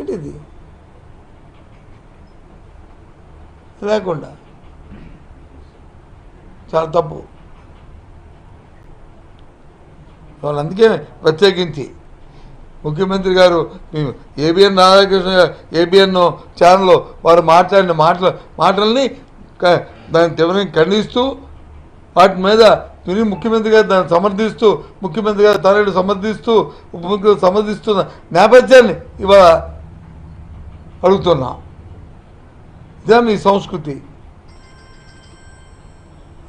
ఏంటిది లేకుండా చాలా తప్పు. వాళ్ళు అందుకే ప్రత్యేకించి ముఖ్యమంత్రి గారు ఏబిఎన్ రాధాకృష్ణ ఏబిఎన్ ఛానల్లో వారు మాట్లాడిన మాటల్ని దాన్ని తీవ్రంగా ఖండిస్తూ వాటి మీద ముఖ్యమంత్రి గారు దాన్ని సమర్థిస్తూ ముఖ్యమంత్రి గారు తనయుడు సమర్థిస్తూ ఉప ముఖ్యమంత్రి సమర్థిస్తున్న నేపథ్యాన్ని ఇవాళ అడుగుతున్నాం. ఇదే మీ సంస్కృతి,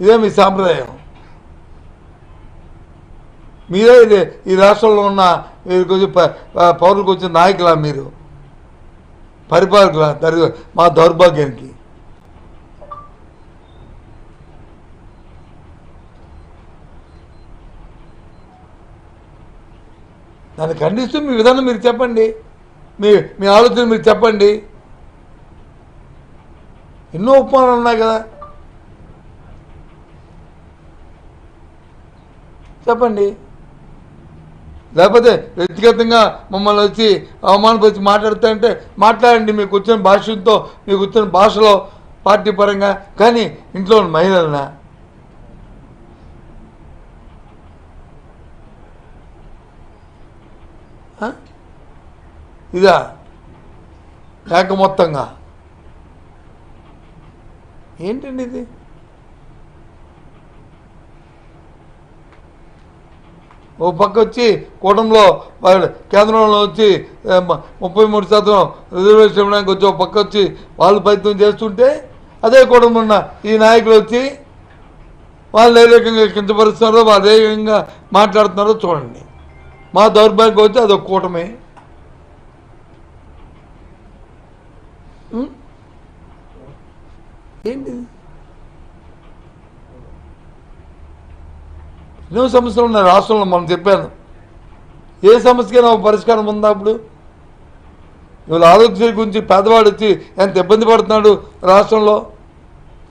ఇదే మీ సాంప్రదాయం. మీరే ఇదే ఈ రాష్ట్రంలో ఉన్న మీరు కొంచెం పౌరులకు వచ్చిన నాయకులా, మీరు పరిపాలకులా మా దౌర్భాగ్యానికి. దాన్ని ఖండిస్తూ మీ విధానం మీరు చెప్పండి, మీ ఆలోచన మీరు చెప్పండి. ఎన్నో ఉపమానాలు ఉన్నాయి కదా, చెప్పండి. లేకపోతే వ్యక్తిగతంగా మమ్మల్ని వచ్చి అవమానపరిచి మాట్లాడుతారంటే మాట్లాడండి, మీకు వచ్చిన భాషతో మీకు వచ్చిన భాషలో పార్టీ పరంగా. కానీ ఇంట్లో మహిళలనా? ఇదా లేక మొత్తంగా ఏంటండి ఇది? ఓ పక్క వచ్చి కూటమిలో కేంద్రంలో వచ్చి 33% రిజర్వేషన్ ఇవ్వడానికి వచ్చి ఒక పక్క వచ్చి వాళ్ళు ప్రయత్నం చేస్తుంటే, అదే కూటమి ఉన్న ఈ నాయకులు వచ్చి వాళ్ళు ఏ రకంగా కించపరుస్తున్నారో వాళ్ళు ఏ రకంగా మాట్లాడుతున్నారో చూడండి. మా దౌర్భాగ్యం వచ్చి అదొక కూటమి. ఏంటి ఎన్నో సమస్యలు ఉన్నాయి రాష్ట్రంలో. మనం చెప్పాను, ఏ సమస్యకైనా ఒక పరిష్కారం ఉందా? అప్పుడు ఇవాళ ఆరోగ్యశ్రీ గురించి పేదవాడు వచ్చి ఎంత ఇబ్బంది పడుతున్నాడు రాష్ట్రంలో,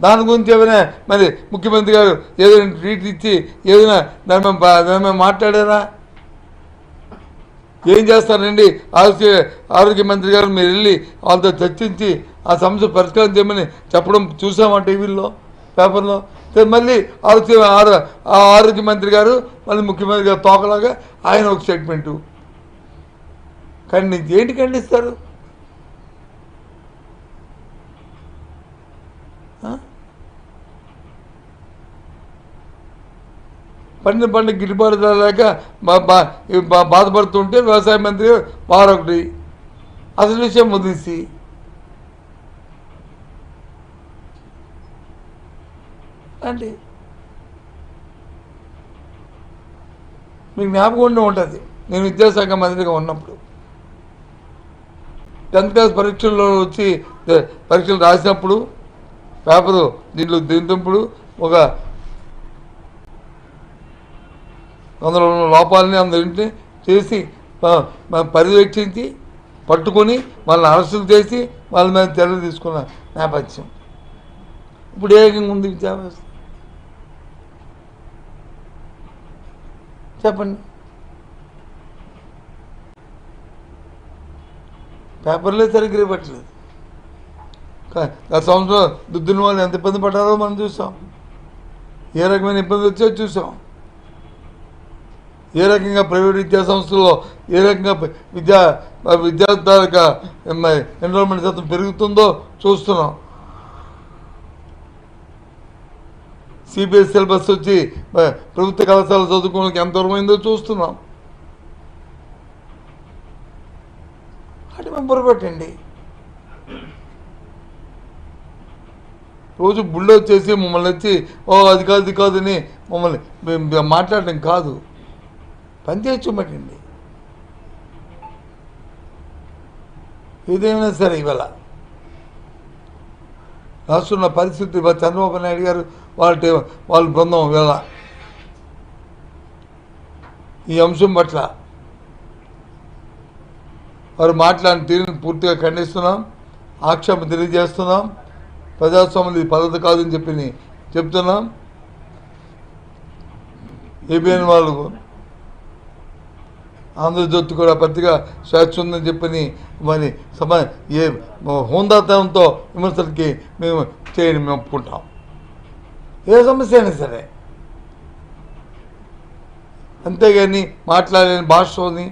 దాని గురించి ఏమైనా మరి ముఖ్యమంత్రి గారు ఏదైనా ట్రీట్ ఇచ్చి ఏదైనా దాని మాట్లాడారా? ఏం చేస్తారండి? ఆరోగ్య మంత్రి గారు మీరు వెళ్ళి వాళ్ళతో చర్చించి ఆ సమస్య పరిష్కారం చేయమని చెప్పడం చూసామా టీవీల్లో, పేపర్లో. మళ్ళీ ఆరోగ్య మంత్రి గారు మళ్ళీ ముఖ్యమంత్రి గారు తోకలాగా ఆయన ఒక స్టేట్మెంటు ఖండించి ఏంటి ఖండిస్తారు? పంట గిట్టుబాటు లేక బాధపడుతుంటే వ్యవసాయ మంత్రి వారొకటి అసలు విషయం వదిలేసి అంటే మీకు జ్ఞాపకం ఉండి ఉంటుంది. నేను విద్యాశాఖ మంత్రిగా ఉన్నప్పుడు 10th క్లాస్ పరీక్షల్లో వచ్చి పరీక్షలు రాసినప్పుడు పేపరు దీంట్లో ఒక అందులో ఉన్న లోపాలని అందరింటిని చేసి పర్యవేక్షించి పట్టుకొని వాళ్ళని అరెస్టులు చేసి వాళ్ళ మీద చర్యలు తీసుకున్న నేపథ్యం. ఇప్పుడు ఏ రకంగా ఉంది విద్యా వ్యవస్థ చెప్పండి? పేపర్లే సరిగ్గా ఇవ్వట్లేదు. గత సంవత్సరం దుద్దున వాళ్ళు ఎంత ఇబ్బంది పడ్డారో మనం చూసాం. ఏ రకమైన ఇబ్బంది వచ్చో చూసాం. ఏ రకంగా ప్రైవేట్ విద్యా సంస్థల్లో ఏ రకంగా విద్యార్థుల ఎన్రోల్మెంట్ శాతం పెరుగుతుందో చూస్తున్నాం. సిబిఎస్ సిలబస్ వచ్చి ప్రభుత్వ కళాశాల చదువుకోవడానికి ఎంత దూరమైందో చూస్తున్నాం. అది మేము పొరపాటండి. రోజు బుల్లో వచ్చేసి మమ్మల్ని వచ్చి అది కాదు అని మమ్మల్ని మాట్లాడటం కాదు, పనిచేయచ్చుమటండి. ఏదేమైనా సరే ఇవాళ రాష్ట్రంలో పరిస్థితి చంద్రబాబు నాయుడు గారు వాళ్ళ బృందం ఇవాళ ఈ అంశం పట్ల వారు మాట్లాడిన తీరుని పూర్తిగా ఖండిస్తున్నాం, ఆక్షేపణ తెలియజేస్తున్నాం. ప్రజాస్వామ్యం పద్ధతి కాదని చెప్తున్నాం. ఏబిఎన్ వాళ్ళు ఆంధ్రజ్యోతి కూడా పత్రిక స్వేచ్ఛ ఉందని చెప్పని మరి ఏ హోందాతనంతో విమర్శలకి మేము మేము ఒప్పుకుంటాం. ఏ సమస్య అయినా సరే, అంతేగాని మాట్లాడలేని భాషని